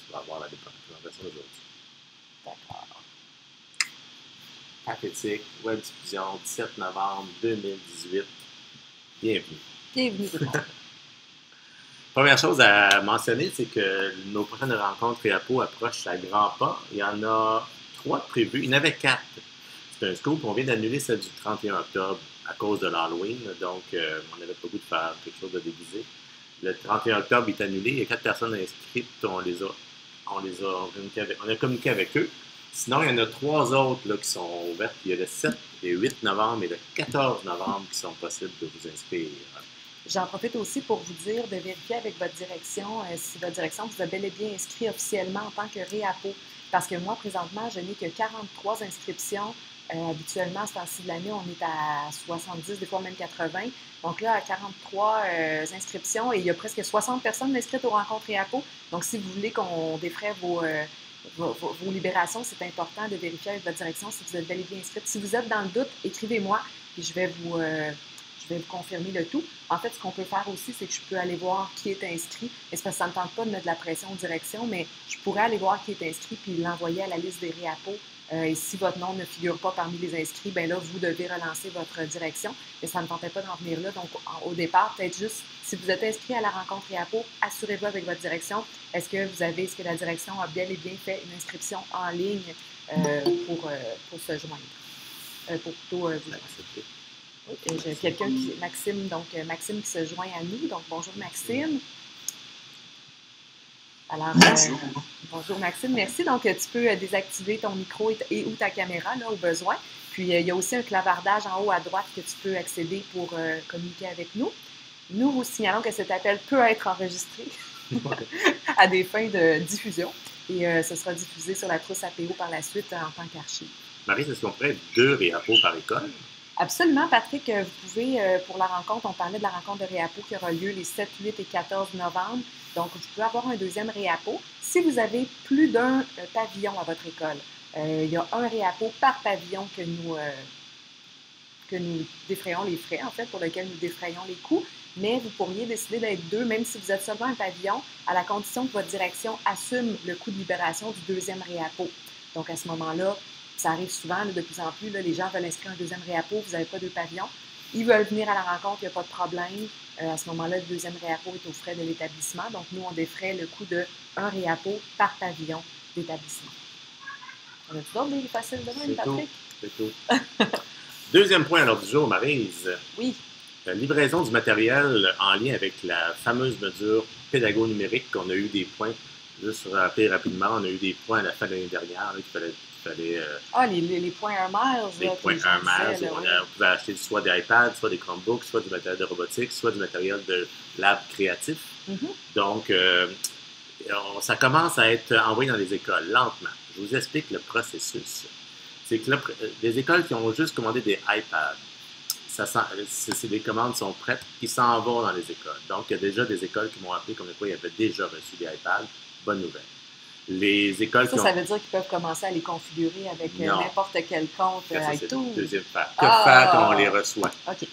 tu vas avoir la présentation d'aujourd'hui. D'accord. Pathétique, web diffusion, 17 novembre 2018. Bienvenue. Bienvenue tout le monde. Première chose à mentionner, c'est que nos prochaines rencontres Réapo approchent à grands pas. Il y en a 3 prévues. Il y en avait 4. C'est un scoop. On vient d'annuler celle du 31 octobre à cause de l'Halloween. Donc, on n'avait pas le goût de faire quelque chose de déguisé. Le 31 octobre est annulé. Il y a 4 personnes inscrites. On a communiqué avec eux. Sinon, il y en a 3 autres là, qui sont ouvertes. Il y a le 7 et 8 novembre et le 14 novembre qui sont possibles de vous inscrire. J'en profite aussi pour vous dire de vérifier avec votre direction si votre direction vous a bel et bien inscrit officiellement en tant que réapo. Parce que moi, présentement, je n'ai que 43 inscriptions. Habituellement, à ce temps-ci de l'année, on est à 70, des fois même 80. Donc là, à 43 inscriptions, et il y a presque 60 personnes inscrites aux rencontres réapo. Donc, si vous voulez qu'on défraie vos libérations, c'est important de vérifier avec votre direction si vous êtes bel et bien inscrite. Si vous êtes dans le doute, écrivez-moi et je vais vous confirmer le tout. En fait, ce qu'on peut faire aussi, c'est que je peux aller voir qui est inscrit. Et c'est parce que ça ne me tente pas de mettre de la pression aux directions, mais je pourrais aller voir qui est inscrit puis l'envoyer à la liste des réapos. Et si votre nom ne figure pas parmi les inscrits, bien là, vous devez relancer votre direction. Mais ça ne me tentait pas d'en venir là. Donc, au départ, peut-être juste, si vous êtes inscrit à la rencontre réapo, assurez-vous avec votre direction. Est-ce que la direction a bien et bien fait une inscription en ligne pour se joindre? Pour plutôt vous joindre. Oui, j'ai quelqu'un Maxime qui se joint à nous. Donc, bonjour Maxime. Alors, bonjour Maxime, merci. Donc, tu peux désactiver ton micro ou ta caméra là, au besoin. Puis, il y a aussi un clavardage en haut à droite que tu peux accéder pour communiquer avec nous. Nous vous signalons que cet appel peut être enregistré à des fins de diffusion et ce sera diffusé sur la trousse APO par la suite en tant qu'archive. Marie, est-ce qu'on ferait 2 réapos par école? Absolument, Patrick. Vous pouvez, pour la rencontre, on parlait de la rencontre de réapo qui aura lieu les 7, 8 et 14 novembre. Donc, vous pouvez avoir un deuxième réapo. Si vous avez plus d'un pavillon à votre école, il y a un réapo par pavillon que nous défrayons les frais, en fait, pour lequel nous défrayons les coûts. Mais vous pourriez décider d'être 2, même si vous êtes seulement un pavillon, à la condition que votre direction assume le coût de libération du deuxième réapo. Donc, à ce moment-là, ça arrive souvent, là, de plus en plus, là, les gens veulent inscrire un deuxième réapo, vous n'avez pas 2 pavillons. Ils veulent venir à la rencontre, il n'y a pas de problème. À ce moment-là, le deuxième réapo est aux frais de l'établissement. Donc, nous, on défraie le coût de 1 réapo par pavillon d'établissement. On a-tu d'autres des faciles de même, Patrick? C'est tout. Deuxième point à l'ordre du jour, Maryse. Oui. La livraison du matériel en lien avec la fameuse mesure pédago-numérique qu'on a eu des points. Juste pour rappeler rapidement, on a eu des points à la fin de l'année dernière. Là, qu'il fallait les points 1 miles. Les points 1 miles. On pouvait acheter soit des iPads, soit des Chromebooks, soit du matériel de robotique, soit du matériel de lab créatif. Donc, ça commence à être envoyé dans les écoles, lentement. Je vous explique le processus. C'est que là, les écoles qui ont juste commandé des iPads, les commandes sont prêtes, ils s'en vont dans les écoles. Donc, il y a déjà des écoles qui m'ont appelé comme quoi ils avaient déjà reçu des iPads. Bonne nouvelle. Les écoles ça veut dire qu'ils peuvent commencer à les configurer avec n'importe quel compte iTunes. Deuxième faire. Que faire quand on les reçoit? OK.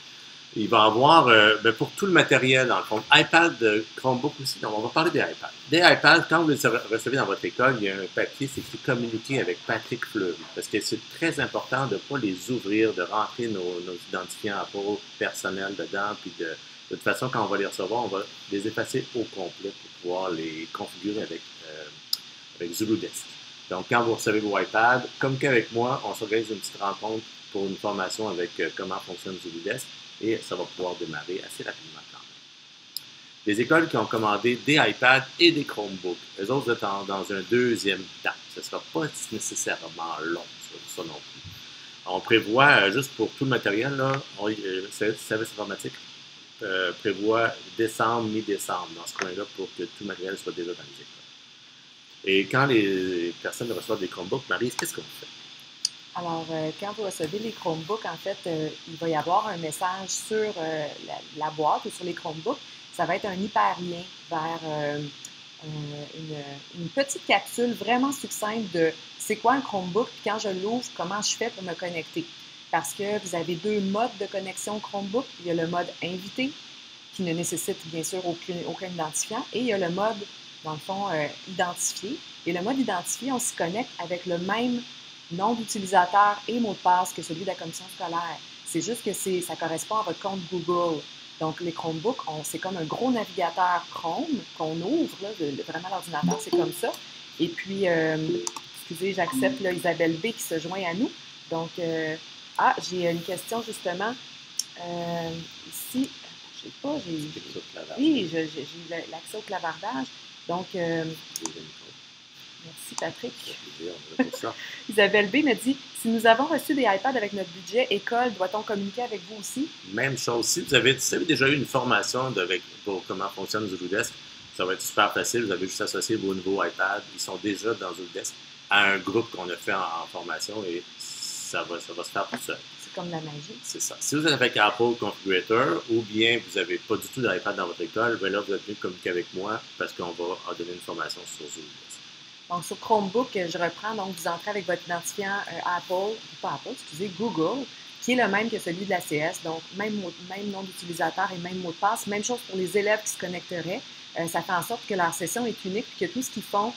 Il va y avoir, pour tout le matériel, dans le fond, iPad, Chromebook aussi. Donc, on va parler des iPads. Des iPads, quand vous les recevez dans votre école, il y a un papier, c'est écrit « Communiquer avec Patrick Fleury ». Parce que c'est très important de ne pas les ouvrir, de rentrer nos identifiants à peau personnels dedans, puis de toute façon, quand on va les recevoir, on va les effacer au complet pour pouvoir les configurer avec Zuludesk. Donc, quand vous recevez vos iPads, comme qu'avec moi, on s'organise une petite rencontre pour une formation avec comment fonctionne Zuludesk et ça va pouvoir démarrer assez rapidement quand même. Les écoles qui ont commandé des iPads et des Chromebooks, eux autres sont dans un deuxième temps. Ce ne sera pas nécessairement long, ça non plus. On prévoit, juste pour tout le matériel, là, le service informatique prévoit décembre, mi-décembre, dans ce coin-là, pour que tout le matériel soit déjà dans les écoles. Et quand les personnes reçoivent des Chromebooks, Marie, qu'est-ce qu'on fait? Alors, quand vous recevez les Chromebooks, en fait, il va y avoir un message sur la boîte ou sur les Chromebooks. Ça va être un hyperlien vers une petite capsule vraiment succincte de c'est quoi un Chromebook, puis quand je l'ouvre, comment je fais pour me connecter. Parce que vous avez 2 modes de connexion Chromebook. Il y a le mode invité, qui ne nécessite bien sûr aucun identifiant, et il y a le mode dans le fond, identifié. Et le mode identifié, on s'y connecte avec le même nom d'utilisateur et mot de passe que celui de la commission scolaire. C'est juste que ça correspond à votre compte Google. Donc, les Chromebooks, c'est comme un gros navigateur Chrome qu'on ouvre, là, vraiment l'ordinateur, c'est comme ça. Et puis, excusez, j'accepte là, Isabelle B qui se joint à nous. Donc, j'ai une question justement. Ici, je sais pas, oui, j'ai eu l'accès au clavardage. Donc, merci Patrick. Isabelle B me dit, si nous avons reçu des iPads avec notre budget école, doit-on communiquer avec vous aussi? Même chose. Si vous avez déjà eu une formation pour comment fonctionne Zuludesk, ça va être super facile. Vous avez juste associé vos nouveaux iPads. Ils sont déjà dans Zuludesk à un groupe qu'on a fait en formation et ça va se faire tout seul. C'est comme la magie. C'est ça. Si vous êtes avec Apple Configurator ou bien vous n'avez pas du tout d'iPad dans votre école, bien là, vous êtes mieux de communiquer avec moi parce qu'on va donner une formation sur Zuludesk. Donc, sur Chromebook, je reprends, donc vous entrez avec votre identifiant Google, qui est le même que celui de la CS, donc même nom d'utilisateur et même mot de passe. Même chose pour les élèves qui se connecteraient. Ça fait en sorte que leur session est unique et que tout ce qu'ils font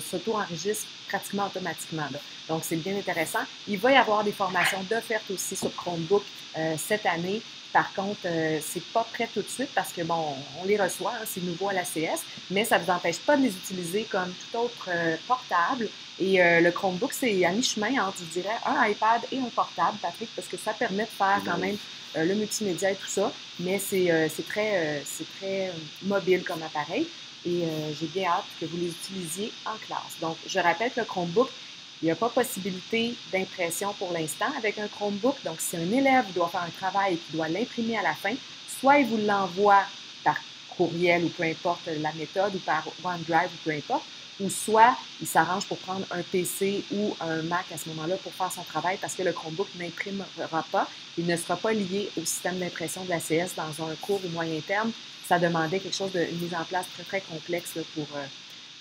s'auto-enregistre pratiquement automatiquement. Là. Donc, c'est bien intéressant. Il va y avoir des formations d'offertes aussi sur Chromebook cette année. Par contre, c'est pas prêt tout de suite parce que, bon, on les reçoit, hein, c'est nouveau à la CS, mais ça ne vous empêche pas de les utiliser comme tout autre portable. Et le Chromebook, c'est à mi-chemin entre, je dirais, un iPad et un portable, Patrick, parce que ça permet de faire quand même le multimédia et tout ça, mais c'est très mobile comme appareil. Et j'ai bien hâte que vous les utilisiez en classe. Donc, je rappelle que le Chromebook, il n'y a pas possibilité d'impression pour l'instant avec un Chromebook. Donc, si un élève doit faire un travail et qu'il doit l'imprimer à la fin, soit il vous l'envoie par courriel ou peu importe la méthode ou par OneDrive ou peu importe, ou soit il s'arrange pour prendre un PC ou un Mac à ce moment-là pour faire son travail parce que le Chromebook n'imprimera pas. Il ne sera pas lié au système d'impression de la CS dans un court ou moyen terme. Ça demandait quelque chose une mise en place très, très complexe là,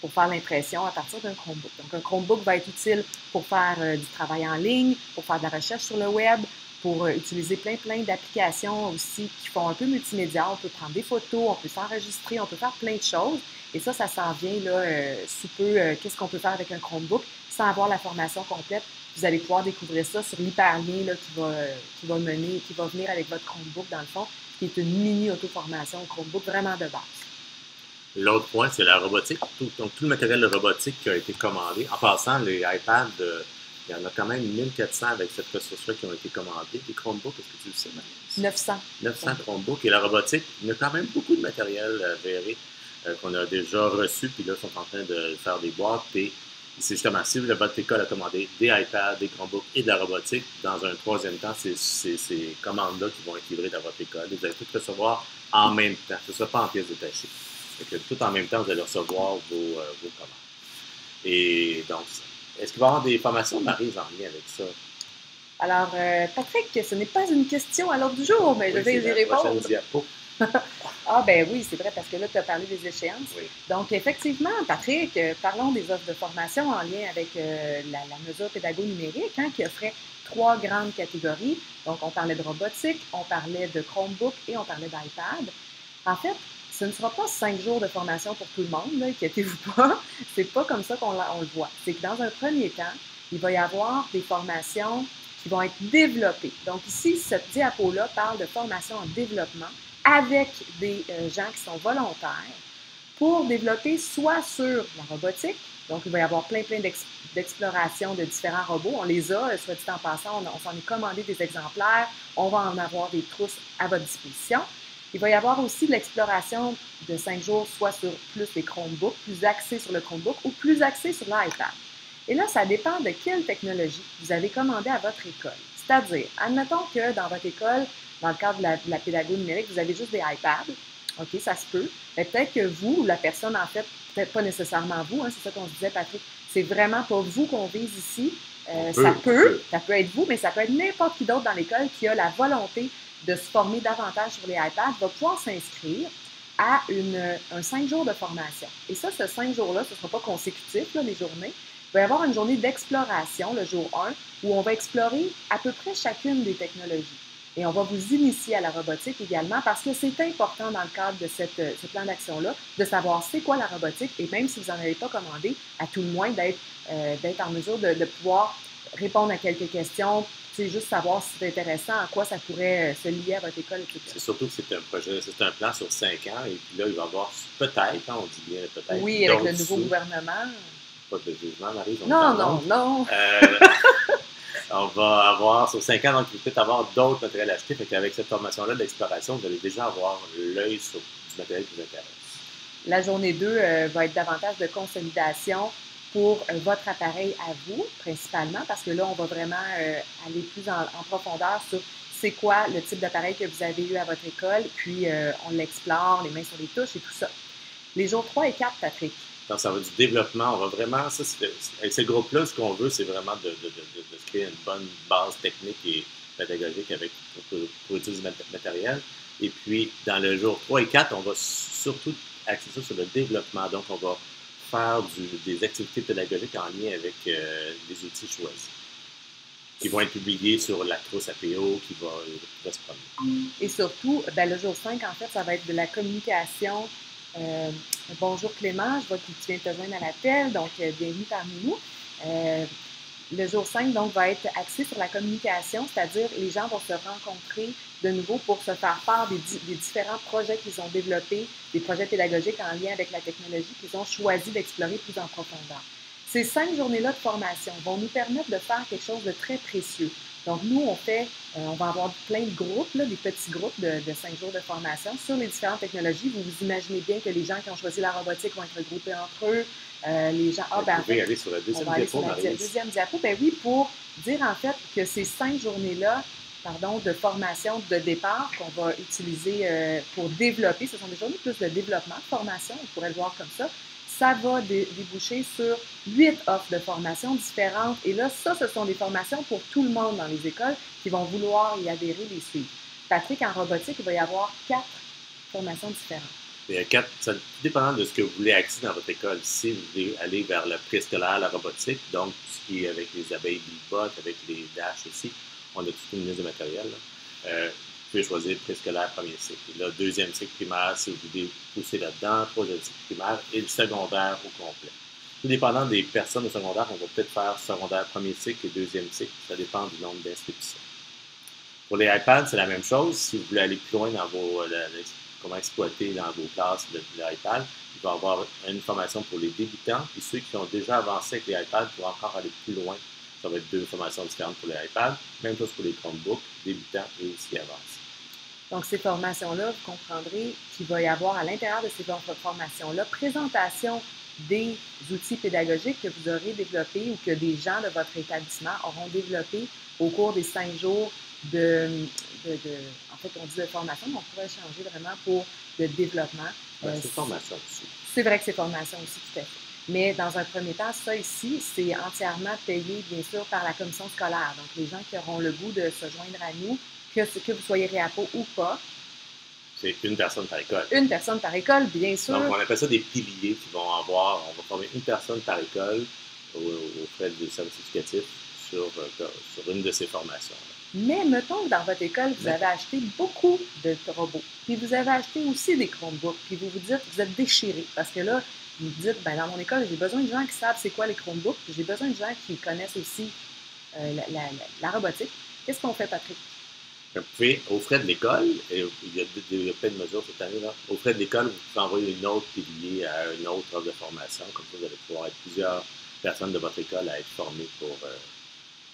pour faire l'impression à partir d'un Chromebook. Donc, un Chromebook va être utile pour faire du travail en ligne, pour faire de la recherche sur le web, pour utiliser plein d'applications aussi qui font un peu multimédia. On peut prendre des photos, on peut s'enregistrer, on peut faire plein de choses. Et ça s'en vient là, sous peu. Qu'est-ce qu'on peut faire avec un Chromebook sans avoir la formation complète? Vous allez pouvoir découvrir ça sur l'hyperlien là, qui va venir avec votre Chromebook dans le fond, qui est une mini auto-formation Chromebook vraiment de base. L'autre point, c'est la robotique. Donc, tout le matériel de robotique qui a été commandé. En passant, les iPads, il y en a quand même 1400 avec cette ressource-là qui ont été commandées. Les Chromebooks, est-ce que tu le sais, Marie? 900 Chromebooks. Et la robotique, il y a quand même beaucoup de matériel verré qu'on a déjà reçu, puis là, ils sont en train de faire des boîtes. Et c'est justement, si votre école a commandé des iPads, des Chromebooks et de la robotique, dans un troisième temps, c'est ces commandes-là qui vont être livrées dans votre école. Vous allez tout recevoir en même temps. Ce ne sera pas en pièces détachées. Que tout en même temps, vous allez recevoir vos commandes. Et donc, est-ce qu'il va y avoir des formations, Marie, en lien avec ça? Alors, Patrick, ce n'est pas une question à l'ordre du jour, mais je vais y répondre. Ah, ben oui, c'est vrai, parce que là, tu as parlé des échéances. Oui. Donc, effectivement, Patrick, parlons des offres de formation en lien avec la mesure pédago-numérique, hein, qui offrait 3 grandes catégories. Donc, on parlait de robotique, on parlait de Chromebook et on parlait d'iPad. En fait, ce ne sera pas 5 jours de formation pour tout le monde, inquiétez-vous pas. C'est pas comme ça qu'on le voit. C'est que dans un premier temps, il va y avoir des formations qui vont être développées. Donc ici, cette diapo-là parle de formation en développement avec des gens qui sont volontaires pour développer soit sur la robotique, donc il va y avoir plein d'explorations de différents robots. On les a, soit dit en passant, on s'en est commandé des exemplaires, on va en avoir des trousses à votre disposition. Il va y avoir aussi de l'exploration de 5 jours, soit sur plus les Chromebooks, plus axé sur le Chromebook ou plus axé sur l'iPad. Et là, ça dépend de quelle technologie vous avez commandé à votre école. C'est-à-dire, admettons que dans votre école, dans le cadre de la pédagogie numérique, vous avez juste des iPads. OK, ça se peut. Mais peut-être que vous, ou la personne, en fait, peut-être pas nécessairement vous, hein, c'est ça qu'on se disait, Patrick, c'est vraiment pas vous qu'on vise ici. Ça peut être vous, mais ça peut être n'importe qui d'autre dans l'école qui a la volonté de se former davantage sur les iPads, va pouvoir s'inscrire à un 5 jours de formation. Et ça, ce 5 jours-là, ce ne sera pas consécutif, là, les journées. Il va y avoir une journée d'exploration, le jour 1, où on va explorer à peu près chacune des technologies. Et on va vous initier à la robotique également parce que c'est important dans le cadre de ce plan d'action-là de savoir c'est quoi la robotique et même si vous n'en avez pas commandé, à tout le moins d'être en mesure de pouvoir répondre à quelques questions, juste savoir si c'est intéressant, à quoi ça pourrait se lier à votre école, etc. C'est surtout que c'est un projet, c'est un plan sur 5 ans, et puis là, il va y avoir peut-être, on dit bien peut-être. Oui, avec le nouveau gouvernement. Pas de jugement, Marie. Non. On va avoir sur 5 ans, donc il peut peut-être avoir d'autres matériels achetés. Fait qu'avec cette formation-là d'exploration, vous allez déjà avoir l'œil sur du matériel qui vous intéresse. La journée 2 va être davantage de consolidation pour votre appareil à vous, principalement, parce que là, on va vraiment aller plus en profondeur sur c'est quoi le type d'appareil que vous avez eu à votre école, puis on l'explore, les mains sur les touches et tout ça. Les jours 3 et 4, Patrick. Donc, ça va du développement. On va vraiment, avec ce groupe-là, ce qu'on veut, c'est vraiment de se créer une bonne base technique et pédagogique pour utiliser du matériel. Et puis, dans le jour 3 et 4, on va surtout axer ça sur le développement. Donc, on va faire des activités pédagogiques en lien avec des outils choisis qui vont être publiés sur la trousse APO qui va se promener. Et surtout, le jour 5, en fait, ça va être de la communication. Bonjour Clément, je vois que tu viens de te joindre à l'appel, donc bienvenue parmi nous. Le jour 5, donc, va être axé sur la communication, c'est-à-dire les gens vont se rencontrer de nouveau pour se faire part des différents projets qu'ils ont développés, des projets pédagogiques en lien avec la technologie qu'ils ont choisi d'explorer plus en profondeur. Ces 5 journées-là de formation vont nous permettre de faire quelque chose de très précieux. Donc, nous, on va avoir plein de groupes, là, des petits groupes de 5 jours de formation sur les différentes technologies. Vous vous imaginez bien que les gens qui ont choisi la robotique vont être regroupés entre eux. Les gens, vous pouvez aller sur la deuxième diapo, Marie. Deuxième diapo, ben oui, pour dire en fait que ces 5 journées-là, de formation de départ qu'on va utiliser pour développer, ce sont des journées plus de développement, de formation, on pourrait le voir comme ça va déboucher sur 8 offres de formation différentes. Et là, ce sont des formations pour tout le monde dans les écoles qui vont vouloir y adhérer, les suivre. Patrick, en robotique, il va y avoir 4 formations différentes. Il y a 4, ça dépendant de ce que vous voulez axer dans votre école. Si vous voulez aller vers le préscolaire, la robotique, donc tout ce qui est avec les abeilles Bee-Bot, avec les Dash aussi, on a toute une liste de matériel. Vous pouvez choisir préscolaire, premier cycle. Le deuxième cycle primaire, si vous voulez pousser là-dedans, troisième cycle primaire et le secondaire au complet. Tout dépendant des personnes au secondaire, on va peut-être faire secondaire, premier cycle et deuxième cycle. Ça dépend du nombre d'inscriptions. Pour les iPads, c'est la même chose. Si vous voulez aller plus loin dans comment exploiter dans vos classes l'iPad, il va y avoir une formation pour les débutants et ceux qui ont déjà avancé avec les iPads pour encore aller plus loin. Ça va être 2 formations différentes pour les iPads. Même chose pour les Chromebooks, débutants et aussi avancés. Donc, ces formations-là, vous comprendrez qu'il va y avoir à l'intérieur de ces formations-là présentation des outils pédagogiques que vous aurez développés ou que des gens de votre établissement auront développés au cours des 5 jours en fait, on dit de formation, mais on pourrait changer vraiment pour le développement. C'est formation aussi. C'est vrai que c'est formation aussi, tout à fait. Mais dans un premier temps, ça ici, c'est entièrement payé, bien sûr, par la commission scolaire. Donc, les gens qui auront le goût de se joindre à nous, que vous soyez réapo ou pas. C'est une personne par école. Une personne par école, bien sûr. Donc, on appelle ça des piliers qui vont avoir, on va former une personne par école aux frais du service éducatif sur une de ces formations-là. Mais mettons que dans votre école, vous avez acheté beaucoup de robots, puis vous avez acheté aussi des Chromebooks, puis vous vous dites, vous êtes déchiré, parce que là, vous vous dites, dans mon école, j'ai besoin de gens qui savent c'est quoi les Chromebooks, puis j'ai besoin de gens qui connaissent aussi la robotique. Qu'est-ce qu'on fait, Patrick? Vous pouvez, aux frais de l'école, et il y a plein de mesures cette année, là, aux frais de l'école, vous pouvez envoyer une autre pilier à une autre offre de formation, comme ça vous allez pouvoir être plusieurs personnes de votre école à être formées pour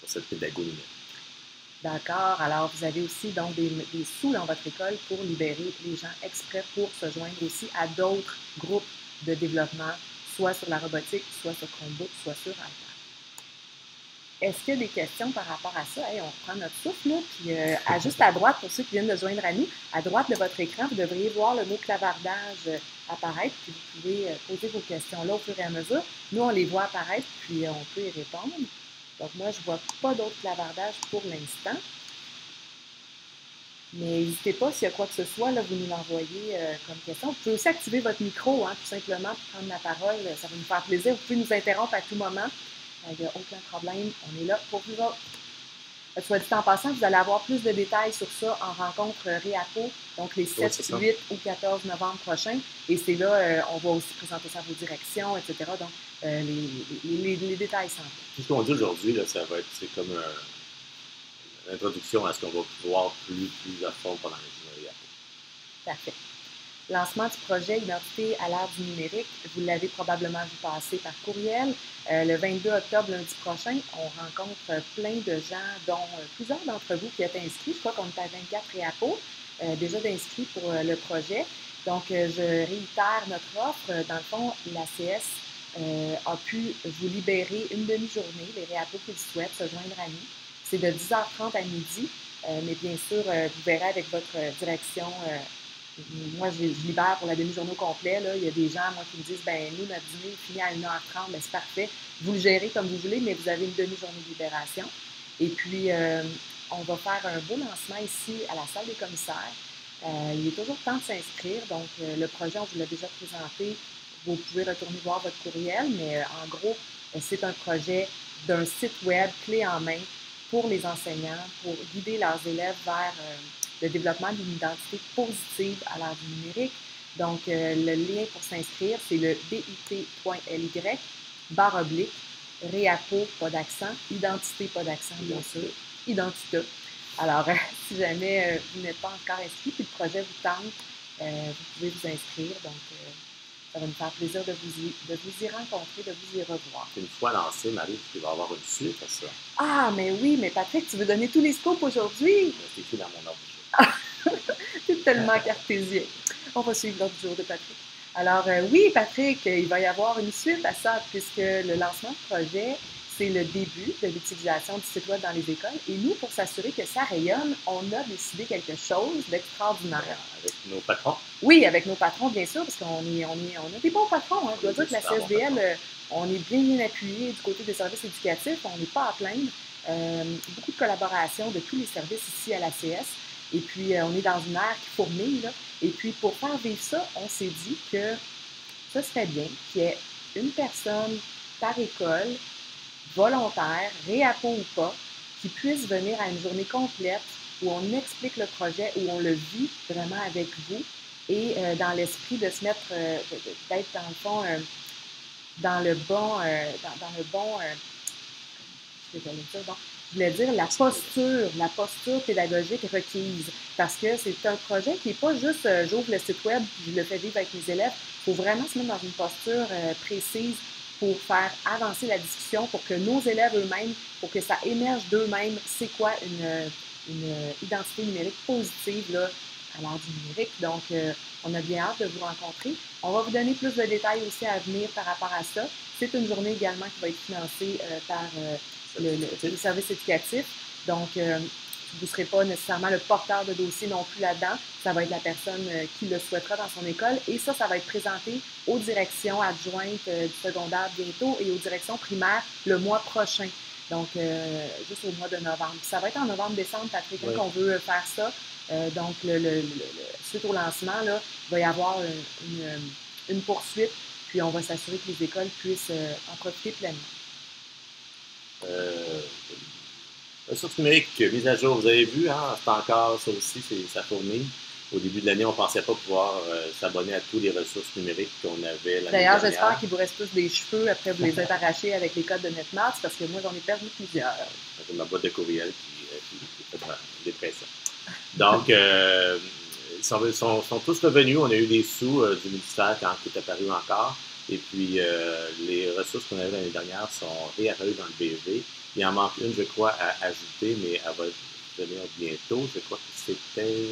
cette pédagogie. D'accord. Alors, vous avez aussi donc des sous dans votre école pour libérer les gens exprès pour se joindre aussi à d'autres groupes de développement, soit sur la robotique, soit sur Chromebook, soit sur iPad. Est-ce qu'il y a des questions par rapport à ça? Hey, on reprend notre souffle, là, puis juste à droite, pour ceux qui viennent de joindre à nous, à droite de votre écran, vous devriez voir le mot clavardage apparaître, puis vous pouvez poser vos questions là au fur et à mesure. Nous, on les voit apparaître, puis on peut y répondre. Donc, moi, je ne vois pas d'autres clavardages pour l'instant. Mais n'hésitez pas, s'il y a quoi que ce soit, là, vous nous l'envoyez comme question. Vous pouvez aussi activer votre micro, tout simplement, pour prendre la parole. Ça va nous faire plaisir. Vous pouvez nous interrompre à tout moment. Il n'y a aucun problème. On est là pour vous autres. Soit dit en passant, vous allez avoir plus de détails sur ça en rencontre Réapo, donc les 7, 8 ou 14 novembre prochains. Et c'est là, on va aussi présenter ça à vos directions, etc. Donc, les détails s'en viennent. Tout ce qu'on dit aujourd'hui, là, c'est comme une introduction à ce qu'on va pouvoir plus à fond pendant l'ingénierie. Parfait. Lancement du projet Identité à l'ère du numérique, vous l'avez probablement vu passer par courriel. Le 22 octobre, lundi prochain, on rencontre plein de gens, dont plusieurs d'entre vous qui êtes inscrits. Je crois qu'on est à 24 réapos déjà d'inscrits pour le projet. Donc, je réitère notre offre. Dans le fond, l'ACS a pu vous libérer une demi-journée, les réapos qui le souhaitent se joindre à nous. C'est de 10h30 à midi, mais bien sûr, vous verrez avec votre direction. Moi, je libère pour la demi-journée au complet. Là. Il y a des gens, moi, qui me disent, ben nous, notre dîner finit à 1h30, ben, c'est parfait. Vous le gérez comme vous voulez, mais vous avez une demi-journée de libération. Et puis, on va faire un beau lancement ici à la salle des commissaires. Il est toujours temps de s'inscrire. Donc, le projet, on vous l'a déjà présenté. Vous pouvez retourner voir votre courriel, mais en gros, c'est un projet d'un site web clé en main pour les enseignants, pour guider leurs élèves vers le développement d'une identité positive à l'ère du numérique. Donc, le lien pour s'inscrire, c'est le bit.ly réapo, pas d'accent, identité, pas d'accent, bien sûr, identité. Alors, si jamais vous n'êtes pas encore inscrit, puis le projet vous tente, vous pouvez vous inscrire. Donc, ça va nous faire plaisir de vous y rencontrer, de vous y revoir. Une fois lancé, Marie, il va y avoir une suite à ça. Ah, mais oui, mais Patrick, tu veux donner tous les scopes aujourd'hui? C'est écrit dans mon ordre. C'est tellement cartésien. On va suivre l'ordre du jour de Patrick. Alors, oui, Patrick, il va y avoir une suite à ça, puisque le lancement de projet, c'est le début de l'utilisation du site web dans les écoles. Et nous, pour s'assurer que ça rayonne, on a décidé quelque chose d'extraordinaire. Avec nos patrons? Oui, avec nos patrons, bien sûr, parce qu'on a des bons patrons. Hein. Je dois dire que la CSDL, on est bien appuyé du côté des services éducatifs. On n'est pas à plaindre. Beaucoup de collaboration de tous les services ici à l'ACS. Et puis, on est dans une ère qui fourmille. Là. Et puis, pour faire vivre ça, on s'est dit que ce serait bien qu'il y ait une personne par école, volontaire, réapo ou pas, qui puisse venir à une journée complète où on explique le projet, où on le vit vraiment avec vous et dans l'esprit de se mettre, d'être dans le fond, dans le bon, je voulais dire la posture pédagogique requise. Parce que c'est un projet qui n'est pas juste j'ouvre le site web et je le fais vivre avec mes élèves. Il faut vraiment se mettre dans une posture précise pour faire avancer la discussion, pour que nos élèves eux-mêmes, pour que ça émerge d'eux-mêmes, c'est quoi une identité numérique positive là, à l'ère du numérique. Donc, on a bien hâte de vous rencontrer. On va vous donner plus de détails aussi à venir par rapport à ça. C'est une journée également qui va être financée par le service éducatif. Donc, vous ne serez pas nécessairement le porteur de dossier non plus là-dedans. Ça va être la personne qui le souhaitera dans son école. Et ça va être présenté aux directions adjointes du secondaire bientôt et aux directions primaires le mois prochain. Donc, juste au mois de novembre. Ça va être en novembre-décembre, Patrick, oui, qu'on veut faire ça. Donc, suite au lancement, là, il va y avoir une poursuite. Puis, on va s'assurer que les écoles puissent en profiter pleinement. Ressources numériques, mise à jour, vous avez vu, hein, c'est encore ça aussi, ça fourmille. Au début de l'année, on ne pensait pas pouvoir s'abonner à tous les ressources numériques qu'on avait l'année D'ailleurs, dernière. j'espère qu'il vous reste tous des cheveux après vous les êtes arrachés avec les codes de NetMarks, parce que moi, j'en ai perdu plusieurs. C'est ma boîte de courriel qui fait de la dépression. Donc, ils sont tous revenus. On a eu des sous du ministère quand il est apparu encore. Et puis, les ressources qu'on avait l'année dernière sont réapparues dans le BV. Il en manque une, je crois, à ajouter, mais elle va venir bientôt. Je crois que c'était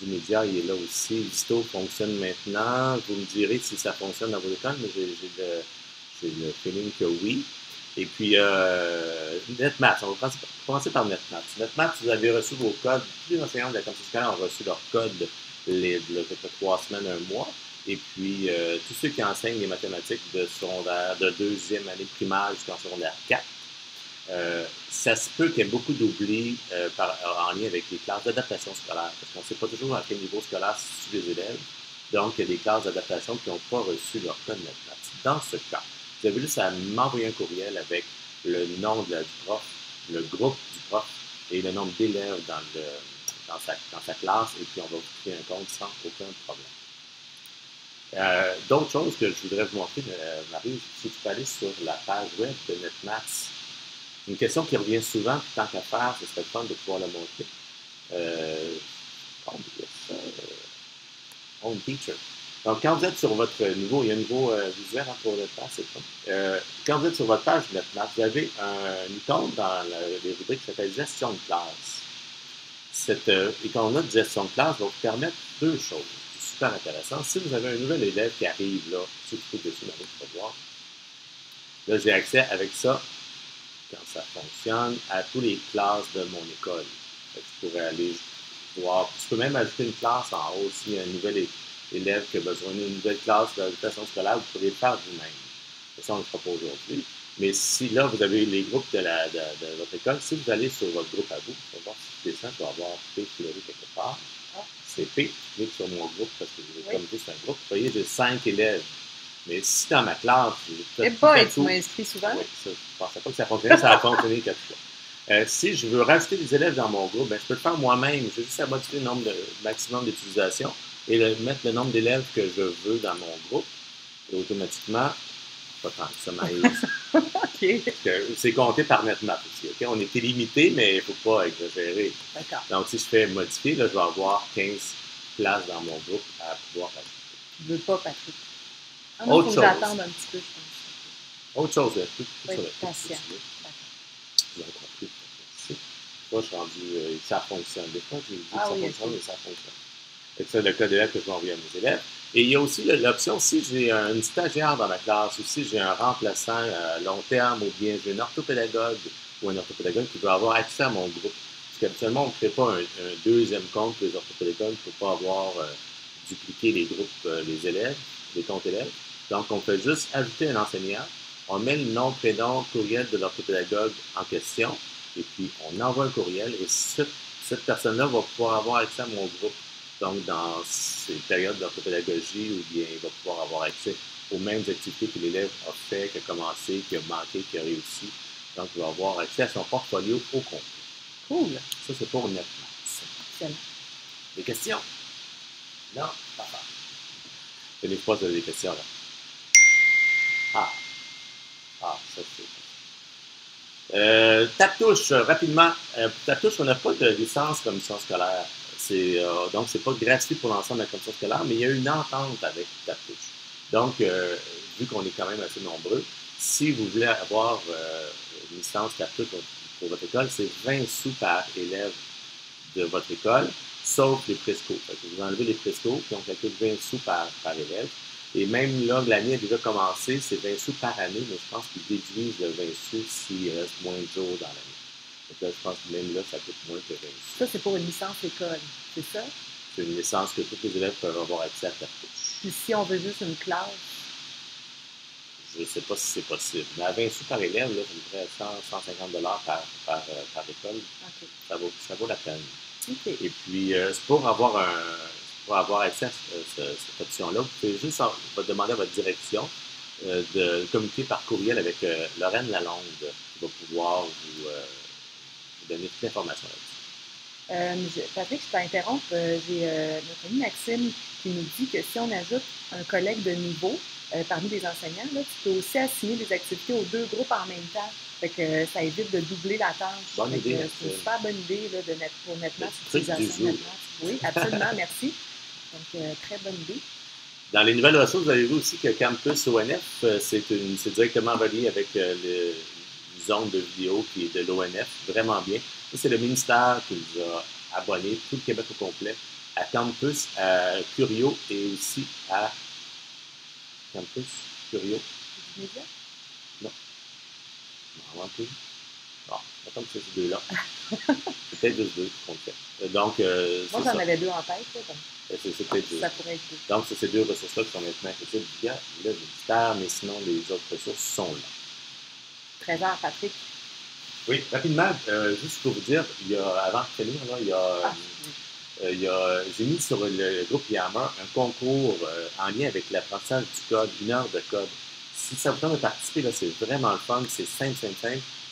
du média, il est là aussi. L'histo fonctionne maintenant. Vous me direz si ça fonctionne dans vos écoles, mais j'ai le feeling que oui. Et puis, NetMaths, on va commencer par NetMaths. NetMaths, vous avez reçu vos codes. Tous les enseignants de la commission scolaire ont reçu leurs codes il y a 3 semaines, 1 mois. Et puis, tous ceux qui enseignent les mathématiques de secondaire, de deuxième année primaire jusqu'en secondaire 4, ça se peut qu'il y ait beaucoup d'oubli en lien avec les classes d'adaptation scolaire, parce qu'on ne sait pas toujours à quel niveau scolaire se situent les élèves. Donc, il y a des classes d'adaptation qui n'ont pas reçu leur code NetMaths. Dans ce cas, vous avez juste à m'envoyer un courriel avec le nom du prof le groupe du prof et le nombre d'élèves dans sa classe, et puis on va vous créer un compte sans aucun problème. D'autres choses que je voudrais vous montrer, Marie, si tu peux aller sur la page web de NetMaths. Une question qui revient souvent, puis tant qu'à faire, ce serait le fun de pouvoir la montrer. Home Teacher. Donc, quand vous êtes sur votre niveau, il y a un niveau visuel pour le temps, c'est ça. Quand vous êtes sur votre page NetMaths, vous avez une icône dans les rubriques qui s'appelle Gestion de classe. Cette icône-là de gestion de classe va vous permettre deux choses. C'est super intéressant. Si vous avez un nouvel élève qui arrive là, ceux qui cliquent dessus, vous pouvez voir. Là, j'ai accès avec ça, quand ça fonctionne, à toutes les classes de mon école. Je pourrais aller voir. Je peux même ajouter une classe en haut s'il y a un nouvel élève qui a besoin d'une nouvelle classe d'éducation scolaire, vous pourrez le faire vous-même. Ça, on ne le fera pas aujourd'hui. Mais si là, vous avez les groupes de votre école, si vous allez sur votre groupe à vous, vous allez voir si c'est ça, je vais avoir P fleuri quelque part. C'est P, je clique sur mon groupe parce que comme juste un groupe. Vous voyez, j'ai 5 élèves. Mais si dans ma classe, j'ai tu m'as inscrit souvent. Oui, ça, je ne pensais pas que ça fonctionnait, ça a fonctionné 4 fois. Si je veux rajouter des élèves dans mon groupe, ben, je peux le faire moi-même. J'ai juste à modifier le nombre maximum d'utilisation et mettre le nombre d'élèves que je veux dans mon groupe. Et automatiquement, pas tant que ça m'arrive. OK. C'est compté par NetMaths aussi. Okay? On est illimité, mais il ne faut pas exagérer. D'accord. Donc, si je fais modifier, là, je vais avoir 15 places dans mon groupe à pouvoir ajouter. Je ne veux pas, Patrick. Autre chose. J'attendre un petit peu, je pense. Autre chose, patient. Moi, je suis rendu, ça fonctionne. Des fois, j'ai dit que ça fonctionne, mais ça fonctionne. C'est le code d'élève que je vais envoyer à mes élèves. Et il y a aussi l'option, si j'ai une stagiaire dans ma classe, ou si j'ai un remplaçant à long terme, ou bien j'ai un orthopédagogue ou un orthopédagogue qui veut avoir accès à mon groupe. Parce qu'habituellement, on ne crée pas un deuxième compte pour les orthopédagogues pour ne pas avoir dupliqué les groupes, les élèves, les comptes élèves. Donc, on fait juste ajouter un enseignant, on met le nom, prénom, courriel de l'orthopédagogue en question, et puis on envoie un courriel, et cette personne-là va pouvoir avoir accès à mon groupe. Donc, dans ces périodes d'orthopédagogie, ou bien il va pouvoir avoir accès aux mêmes activités que l'élève a fait, qui a commencé, qui a manqué, qui a réussi. Donc, il va avoir accès à son portfolio au complet. Cool. Ça, c'est pour NetMaths. Excellent. Des questions? Non? Papa. Tenez pas si vous avez des questions, là. Ça c'est... Taptouche, rapidement. Taptouche, on n'a pas de licence commission scolaire. Donc, c'est pas gratuit pour l'ensemble de la commission scolaire, mais il y a une entente avec Taptouche. Donc, vu qu'on est quand même assez nombreux, si vous voulez avoir une licence Taptouche pour votre école, c'est 20 sous par élève de votre école, sauf les prescos. Vous enlevez les prescos, puis on calcule 20 sous par élève. Et même là, l'année a déjà commencé, c'est 20 sous par année, mais je pense qu'ils déduisent le 20 sous s'il reste moins de jours dans l'année. Donc là, je pense que même là, ça coûte moins que 20 sous. Ça, c'est pour une licence école, c'est ça? C'est une licence que tous les élèves peuvent avoir accès à Taptouche. Puis si on veut juste une classe? Je ne sais pas si c'est possible. Mais à 20 sous par élève, là, ça me ferait 150 par école. Okay. Ça vaut la peine. Okay. Et puis, pour avoir accès à cette option-là, vous pouvez juste demander à votre direction de communiquer par courriel avec Lorraine Lalonde, qui va pouvoir vous donner toute l'information là-dessus. Patrick, je t'interromps. J'ai notre ami Maxime qui nous dit que si on ajoute un collègue de niveau parmi les enseignants, là, tu peux aussi assigner des activités aux 2 groupes en même temps. Fait que ça évite de doubler la tâche. Bonne idée. C'est une super bonne idée là, pour NetMaths, l'utilisation NetMaths. Oui, absolument, merci. Donc, très bonne idée. Dans les nouvelles ressources, vous avez vu aussi que Campus ONF, c'est directement relié avec une zone de vidéo qui est de l'ONF, vraiment bien. C'est le ministère qui nous a abonnés, tout le Québec au complet, à Campus, à Curio et aussi à Campus, Curio. Non. Non, plus. Bon, attends que c'est ces deux-là. C'est peut-être juste 2 qu'on fait. Donc, moi, j'en avais 2 en tête. C'est peut-être 2. Ça pourrait être 2. Donc, c'est ces 2 ressources-là qui sont maintenant accessibles via le ministère, mais sinon, les autres ressources sont là. Trésor, Patrick. Oui, rapidement, juste pour vous dire, avant de finir, là, j'ai mis sur le groupe Yammer un concours en lien avec l'apprentissage du code, 1 heure de code. Si ça vous tente de participer, là, c'est vraiment le fun, c'est simple.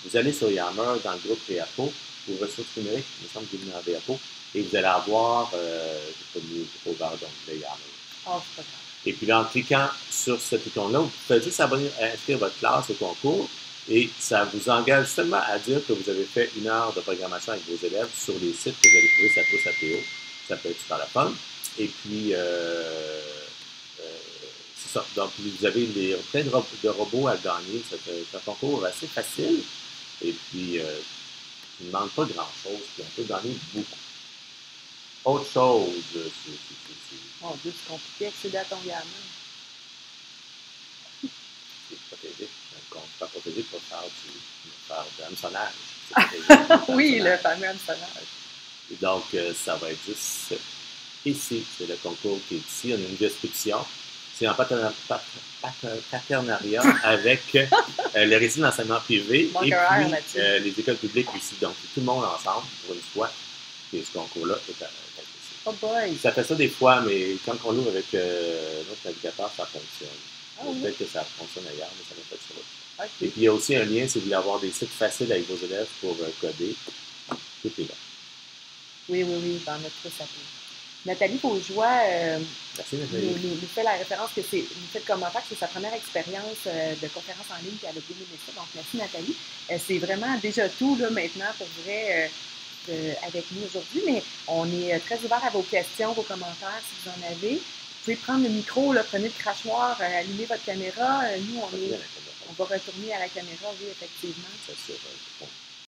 vous allez sur Yammer dans le groupe Réapo, ou ressources numériques, il me semble que vous venez dans Réapo, et vous allez avoir, je n'ai pas ouvert d'onglet Yammer. Oh, c'est pas grave. Et puis là, en cliquant sur cet icône-là, vous pouvez juste inscrire votre classe au concours et ça vous engage seulement à dire que vous avez fait 1 heure de programmation avec vos élèves sur les sites que vous allez trouver sur Atlas.APO. Ça peut être super la fun. Et puis, c'est ça. Donc, vous avez plein de robots à gagner. C'est un concours assez facile. Et puis, il ne demande pas grand-chose. Puis, on peut gagner beaucoup. Autre chose, Mon Dieu, c'est compliqué accéder à ton Yammer. c'est protégé. Donc, on peut protéger pour faire de hameçonnage. Oui, le fameux hameçonnage. Et donc, ça va être juste ici. C'est le concours qui est ici. On a une description. C'est en partenariat avec le réseau d'enseignement privé et puis les écoles publiques ici. Donc, tout le monde ensemble, pour une fois, et ce concours-là est à Oh boy! ça fait ça des fois, mais quand on l'ouvre avec notre navigateur, ça fonctionne. Ah, oui. Peut-être que ça fonctionne ailleurs, mais ça va pas sur l'autre. Okay. Et puis, il y a aussi un lien si vous voulez avoir des sites faciles avec vos élèves pour coder. Tout est là. Oui, dans notre sapin. Nathalie Beaujoie nous fait la référence que nous fait le commentaire que c'est sa première expérience de conférence en ligne qu'elle a bien aimé ça. Donc, merci Nathalie. C'est vraiment déjà tout là, maintenant pour vrai avec nous aujourd'hui, mais on est très ouvert à vos questions, vos commentaires si vous en avez. Vous pouvez prendre le micro, là, prenez le crachoir, allumez votre caméra. Nous, on va retourner à la caméra, oui, effectivement. C'est sûr.